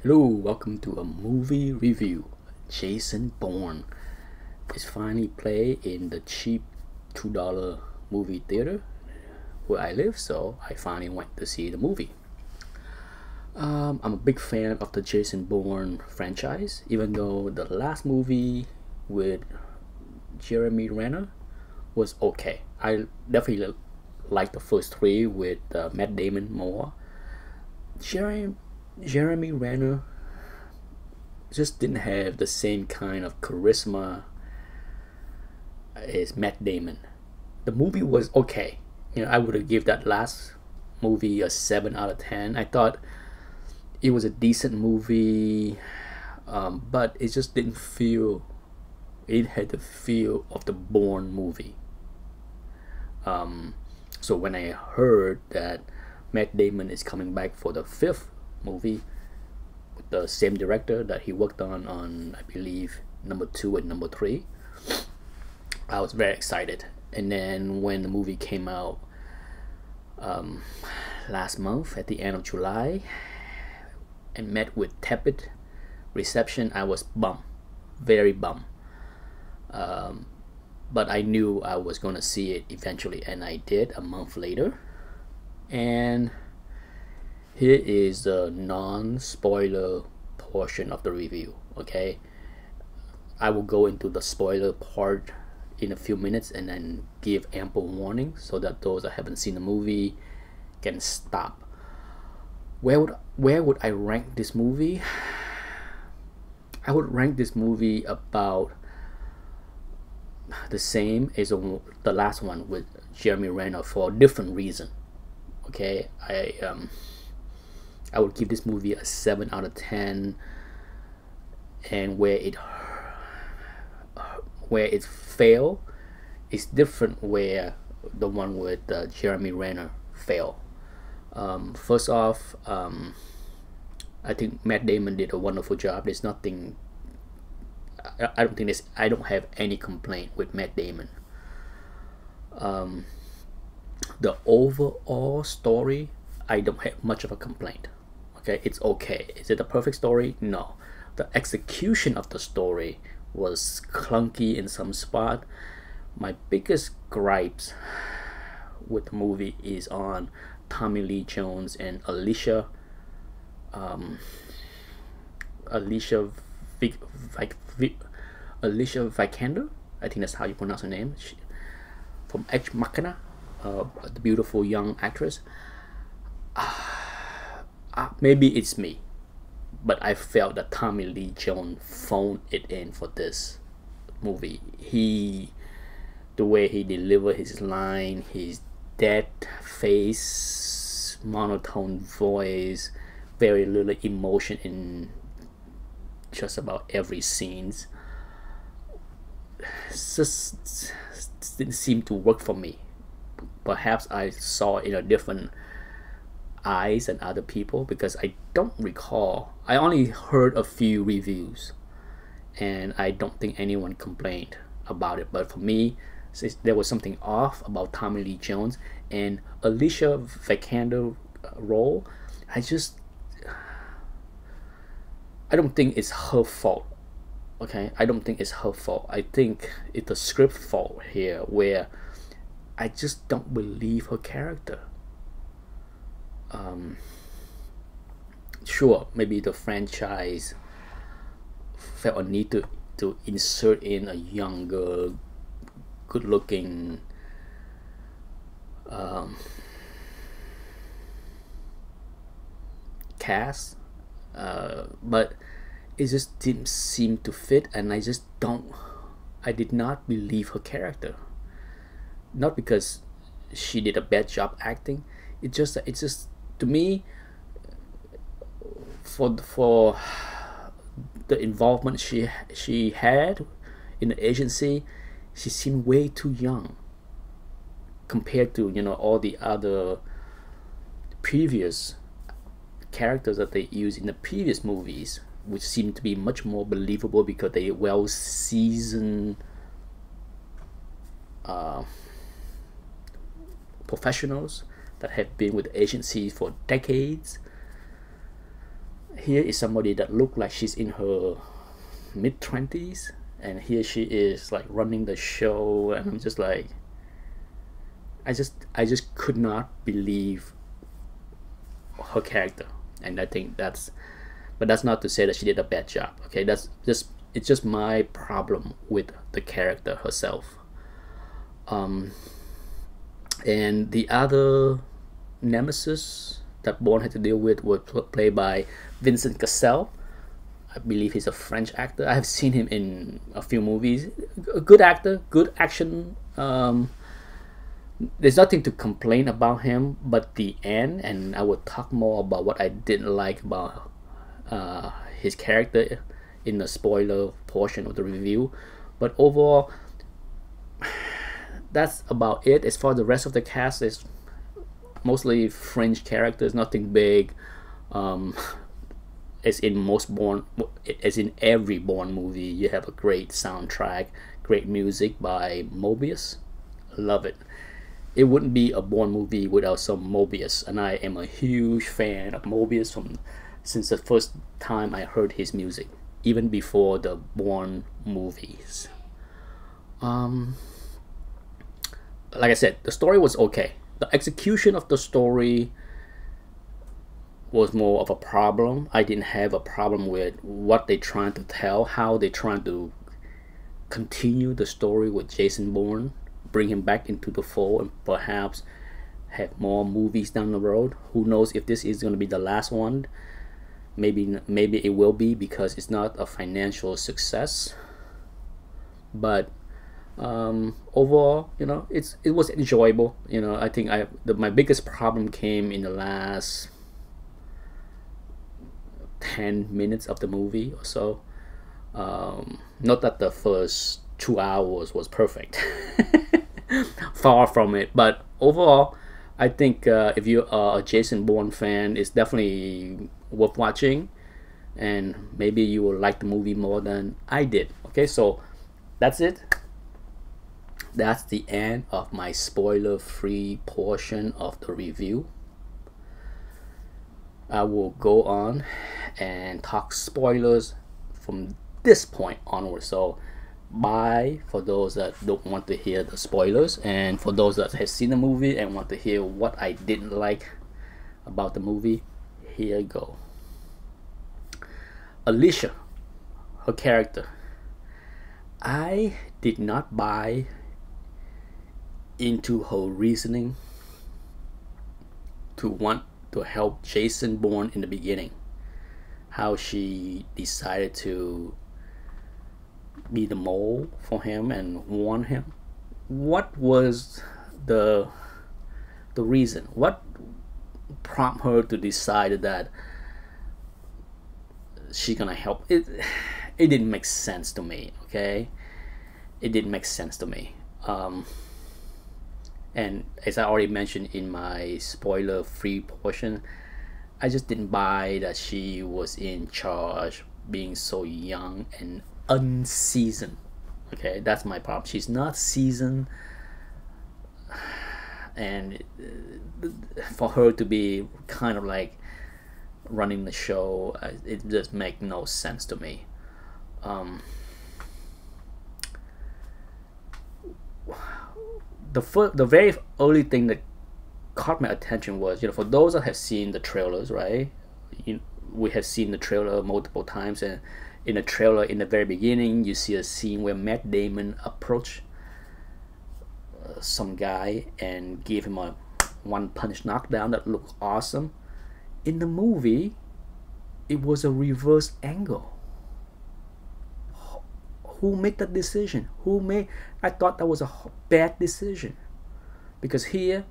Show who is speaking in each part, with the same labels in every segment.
Speaker 1: Hello, welcome to a movie review. Jason Bourne is finally played in the cheap $2 movie theater where I live, so I finally went to see the movie. I'm a big fan of the Jason Bourne franchise, even though the last movie with Jeremy Renner was okay. I definitely like the first three with Matt Damon more. Jeremy Jeremy Renner just didn't have the same kind of charisma as Matt Damon. The movie was okay. I would have give that last movie a 7 out of 10. I thought it was a decent movie, but it just didn't feel. It had the feel of the Bourne movie. So when I heard that Matt Damon is coming back for the fifth movie, the same director that he worked on I believe number two and number three, I was very excited. And then when the movie came out last month at the end of July and met with tepid reception, I was bummed, very bummed. But I knew I was gonna see it eventually, and I did a month later. And here is the non-spoiler portion of the review. Okay, I will go into the spoiler part in a few minutes and then give ample warning so that those that haven't seen the movie can stop. Where would I rank this movie? I would rank this movie about the same as the last one with Jeremy Renner for a different reason. Okay, I would give this movie a 7 out of 10, and where it failed is different. Where the one with Jeremy Renner failed. First off, I think Matt Damon did a wonderful job. There's nothing. I don't think this. I don't have any complaint with Matt Damon. The overall story, I don't have much of a complaint. Okay, it's okay. Is it a perfect story? No. The execution of the story was clunky in some spot. My biggest gripes with the movie is on Tommy Lee Jones and Alicia Vikander. I think that's how you pronounce her name. From Ex Machina, the beautiful young actress. Maybe it's me, but I felt that Tommy Lee Jones phoned it in for this movie. The way he delivered his line, his dead face, monotone voice, very little emotion in just about every scenes. Just didn't seem to work for me. Perhaps I saw it in a different eyes than other people, because I don't recall. I only heard a few reviews, and I don't think anyone complained about it. But for me, since there was something off about Tommy Lee Jones and Alicia Vikander role, I don't think it's her fault. Okay, I don't think it's her fault. I think it's the script fault here, where I just don't believe her character. Sure, maybe the franchise felt a need to insert in a younger, good-looking cast, but it just didn't seem to fit, and I did not believe her character. Not because she did a bad job acting. It's just to me, for the involvement she had in the agency, she seemed way too young compared to all the other previous characters that they used in the previous movies, which seemed to be much more believable because they well seasoned professionals that have been with the agency for decades. here is somebody that looked like she's in her mid-20s, and here she is like running the show, and I'm just like, I just could not believe her character. And I think but that's not to say that she did a bad job. Okay, it's just my problem with the character herself. And the other nemesis that Bourne had to deal with was played by Vincent Cassel. I believe he's a French actor. I have seen him in a few movies. A good actor, good action. There's nothing to complain about him, but the end, and I will talk more about what I didn't like about his character in the spoiler portion of the review. But overall, that's about it. As far as the rest of the cast, is mostly fringe characters, nothing big. As in every Bourne movie, you have a great soundtrack, great music by Mobius. Love it. It wouldn't be a Bourne movie without some Mobius, and I am a huge fan of Mobius since the first time I heard his music, even before the Bourne movies. Like I said, the story was okay. The execution of the story was more of a problem. I didn't have a problem with what they're trying to tell, how they're trying to continue the story with Jason Bourne, bring him back into the fold, and perhaps have more movies down the road. Who knows if this is going to be the last one? Maybe it will be, because it's not a financial success. But overall, it was enjoyable. I think my biggest problem came in the last 10 minutes of the movie or so. Not that the first 2 hours was perfect. Far from it. But overall, I think if you are a Jason Bourne fan, it's definitely worth watching, and maybe you will like the movie more than I did. Okay, so that's it. That's the end of my spoiler-free portion of the review. I will go on and talk spoilers from this point onward. So bye for those that don't want to hear the spoilers, and for those that have seen the movie and want to hear what I didn't like about the movie, here you go. Alicia, her character, I did not buy into her reasoning to want to help Jason Bourne in the beginning. How she decided to be the mole for him and warn him. What was the reason? What prompted her to decide that she's gonna help? It didn't make sense to me. Okay, it didn't make sense to me. And as I already mentioned in my spoiler-free portion, I just didn't buy that she was in charge, being so young and unseasoned. Okay, that's my problem. She's not seasoned, and for her to be kind of like running the show, it just makes no sense to me. The very early thing that caught my attention was, for those that have seen the trailers, right? We have seen the trailer multiple times, and in the trailer, in the very beginning, you see a scene where Matt Damon approached some guy and gave him a one-punch knockdown that looked awesome. In the movie, it was a reverse angle. Who made that decision? I thought that was a bad decision, because here,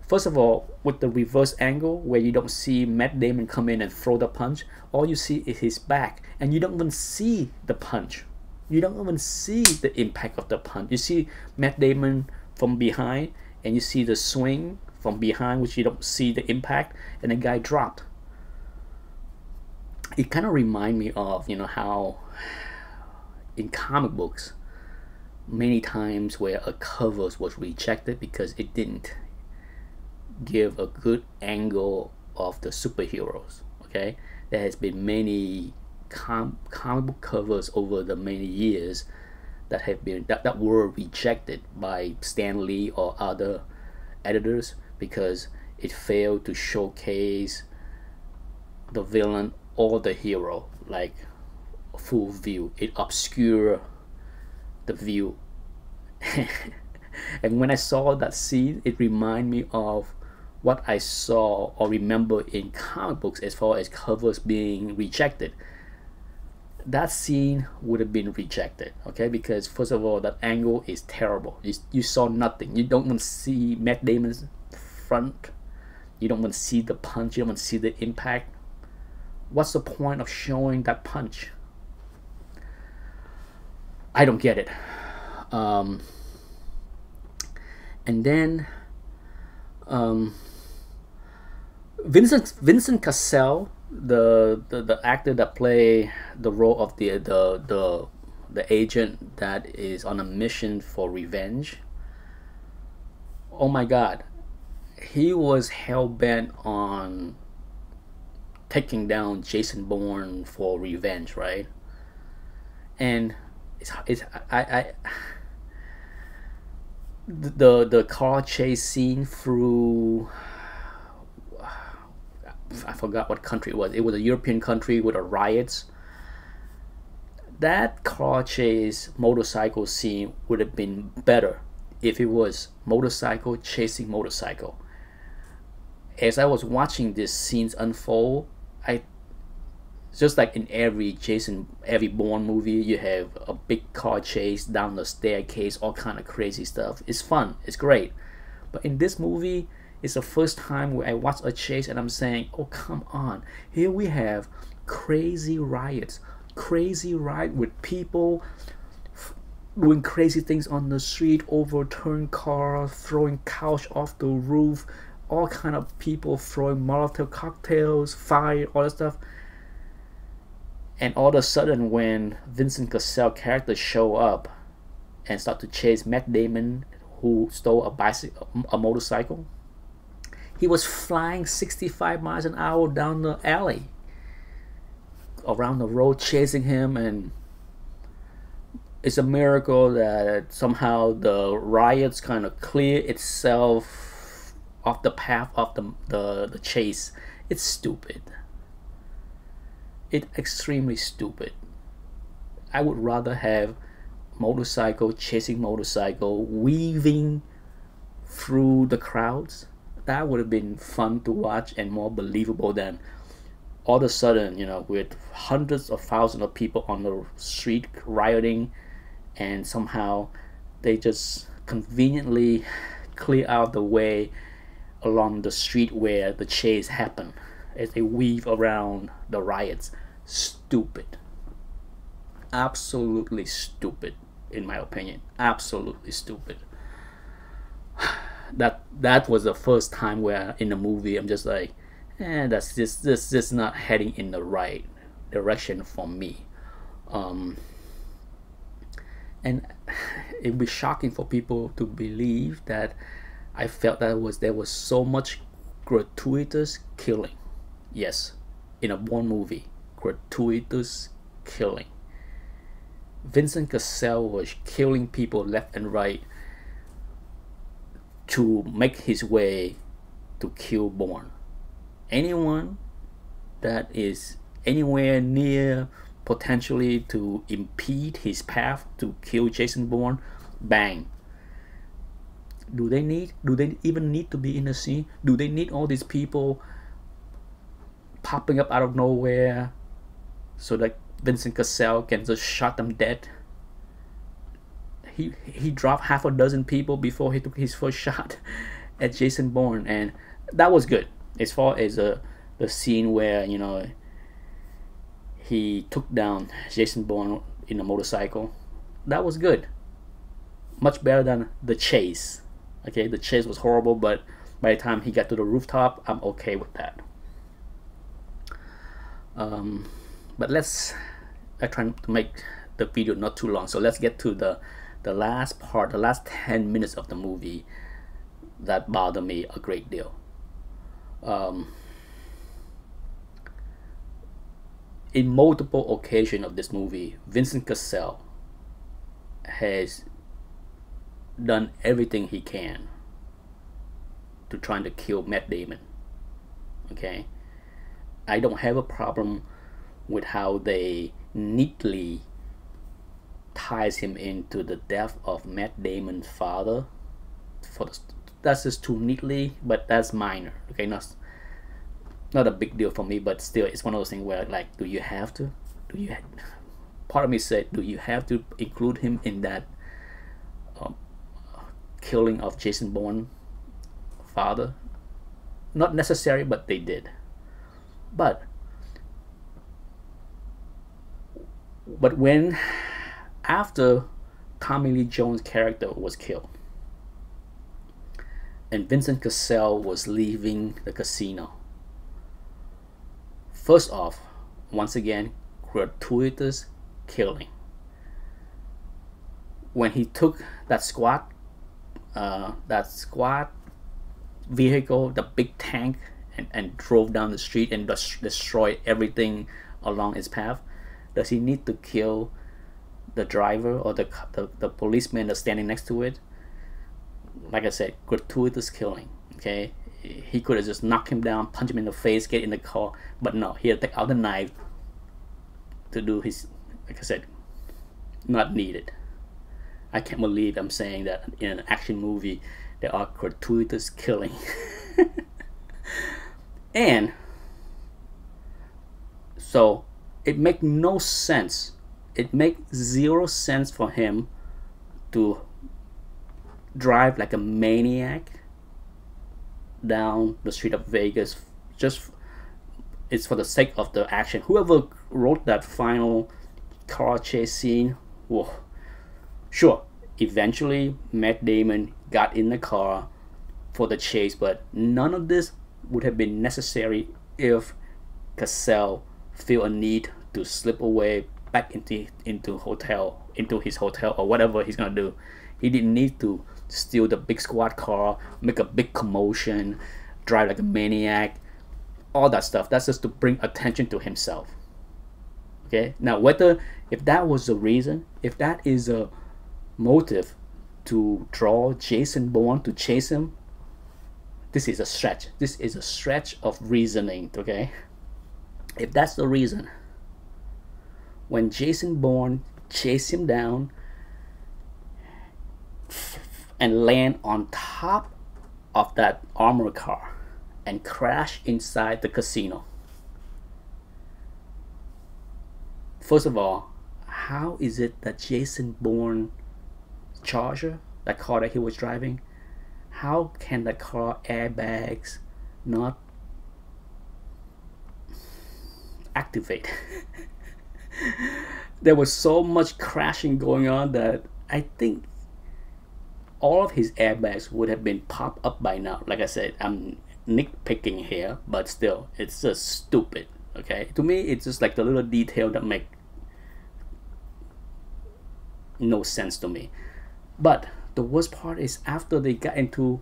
Speaker 1: first of all, with the reverse angle where you don't see Matt Damon come in and throw the punch, all you see is his back, and you don't even see the punch. You don't even see the impact of the punch. You see Matt Damon from behind, and you see the swing from behind, which you don't see the impact, and the guy dropped. It kind of reminds me of, how in comic books, many times where a cover was rejected because it didn't give a good angle of the superheroes. Okay, there has been many comic book covers over the many years that have been that were rejected by Stan Lee or other editors because it failed to showcase the villain or the hero like full view. It obscure the view. And when I saw that scene, it reminded me of what I saw or remember in comic books as far as covers being rejected. That scene would have been rejected, okay? Because first of all, that angle is terrible. You saw nothing. You don't want to see Matt Damon's front. You don't want to see the punch. You don't want to see the impact. What's the point of showing that punch? I don't get it. And then Vincent Cassel, the actor that play the role of the agent that is on a mission for revenge. Oh my God, he was hell bent on taking down Jason Bourne for revenge, right? And the car chase scene through, I forgot what country it was. It was a European country with a riots. That car chase motorcycle scene would have been better if it was motorcycle chasing motorcycle. As I was watching these scenes unfold, just like in every Bourne movie, you have a big car chase down the staircase, all kind of crazy stuff. It's fun, it's great. But in this movie, it's the first time where I watch a chase and I'm saying, oh, come on. Here we have crazy riots. Crazy riot with people doing crazy things on the street, overturn cars, throwing couch off the roof, all kind of people throwing Molotov cocktails, fire, all that stuff. And all of a sudden, when Vincent Cassel characters show up and start to chase Matt Damon, who stole a motorcycle, he was flying 65 miles an hour down the alley, around the road, chasing him. And it's a miracle that somehow the riots kind of clear itself off the path of the chase. It's stupid. It's extremely stupid. I would rather have motorcycle chasing motorcycle, weaving through the crowds. That would have been fun to watch and more believable than all of a sudden, with hundreds of thousands of people on the street rioting, and somehow they just conveniently clear out the way along the street where the chase happened as they weave around the riots. Stupid. Absolutely stupid, in my opinion. Absolutely stupid. That was the first time where in the movie I'm just like, that's just not heading in the right direction for me. And it'd be shocking for people to believe that I felt that there was so much gratuitous killing. Yes, in a Bourne movie, gratuitous killing. Vincent Cassel was killing people left and right to make his way to kill Bourne. Anyone that is anywhere near potentially to impede his path to kill Jason Bourne, bang. Do they even need to be in the scene? Do they need all these people popping up out of nowhere so that Vincent Cassel can just shot them dead? He dropped half a dozen people before he took his first shot at Jason Bourne, and that was good. As far as the scene where he took down Jason Bourne in a motorcycle, that was good. Much better than the chase. Okay, the chase was horrible, but by the time he got to the rooftop, I'm okay with that. But I try to make the video not too long, so let's get to the last part, the last 10 minutes of the movie that bothered me a great deal. in multiple occasions of this movie, Vincent Cassel has done everything he can to trying to kill Matt Damon. Okay, I don't have a problem with how they neatly ties him into the death of Matt Damon's father. That's just too neatly, but that's minor. Okay, not a big deal for me, but still, it's one of those things where, like, do you have to? Part of me said, do you have to include him in that killing of Jason Bourne father? Not necessary, but they did. But when after Tommy Lee Jones' character was killed and Vincent Cassel was leaving the casino, first off, once again, gratuitous killing. When he took that squad vehicle, the big tank, and drove down the street and destroyed everything along its path, does he need to kill the driver or the policeman that's standing next to it? Like I said, gratuitous killing. Okay, he could have just knocked him down, punch him in the face, get in the car, but no, he had to take out the knife to do his, like I said, not needed. I can't believe I'm saying that in an action movie there are gratuitous killing. And so it makes no sense. It makes zero sense for him to drive like a maniac down the street of Vegas. Just, it's for the sake of the action. Whoever wrote that final car chase scene, whoa. Sure, eventually Matt Damon got in the car for the chase, but none of this would have been necessary if Cassel feel a need to slip away back into his hotel or whatever he's gonna do. He didn't need to steal the big squad car, make a big commotion, drive like a maniac, all that stuff. That's just to bring attention to himself. Okay, now if that was the reason, if that is a motive to draw Jason Bourne to chase him, this is a stretch. This is a stretch of reasoning. Okay, if that's the reason, when Jason Bourne chased him down and land on top of that armored car and crash inside the casino, first of all, how is it that Jason Bourne Charger, that car that he was driving, how can the car airbags not activate? There was so much crashing going on that I think all of his airbags would have been popped up by now. Like I said, I'm nitpicking here, but still, it's just stupid. Okay, to me, it's just like the little detail that make no sense to me. But the worst part is after they got into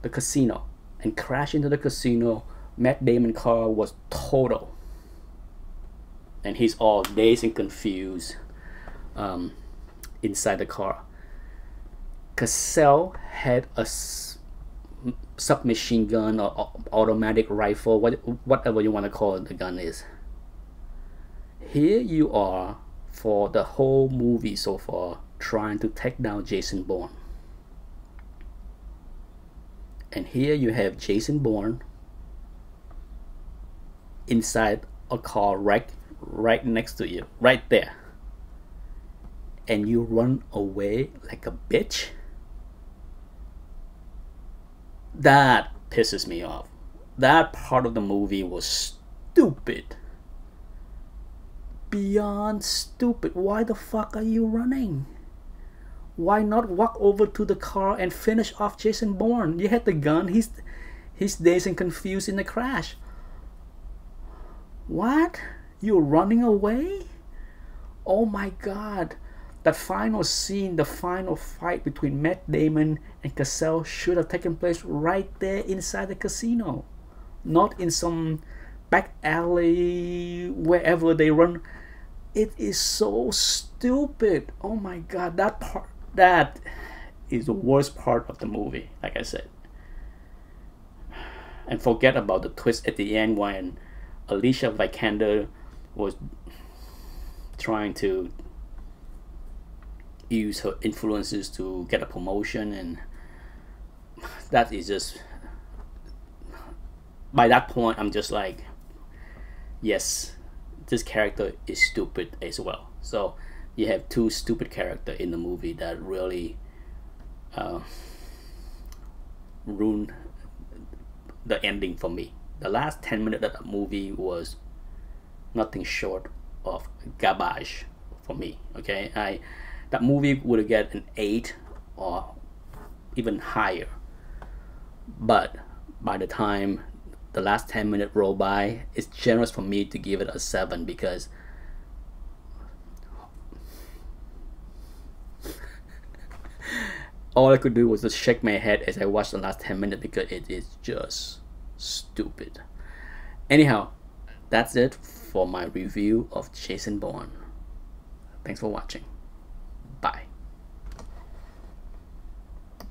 Speaker 1: the casino and crashed into the casino, Matt Damon's car was total, and he's all dazed and confused inside the car. Cassel had a submachine gun or automatic rifle, whatever you want to call it, the gun is. Here you are for the whole movie so far trying to take down Jason Bourne. And here you have Jason Bourne inside a car right next to you, right there. And you run away like a bitch? That pisses me off. That part of the movie was stupid. Beyond stupid. Why the fuck are you running? Why not walk over to the car and finish off Jason Bourne? You had the gun. He's dazed and confused in the crash. What? You're running away? Oh my god. That final scene, the final fight between Matt Damon and Cassel should have taken place right there inside the casino. Not in some back alley, wherever they run, it is so stupid. Oh my god, that is the worst part of the movie, like I said. And forget about the twist at the end when Alicia Vikander was trying to use her influences to get a promotion, and that is just, by that point I'm just like, yes, this character is stupid as well. So you have two stupid characters in the movie that really ruined the ending for me. The last 10 minutes of the movie was nothing short of garbage for me. Okay, that movie would get an 8 or even higher, but by the time the last 10 minutes roll by, it's generous for me to give it a 7, because all I could do was just shake my head as I watched the last 10 minutes, because it is just stupid. Anyhow, that's it for my review of Jason Bourne. Thanks for watching.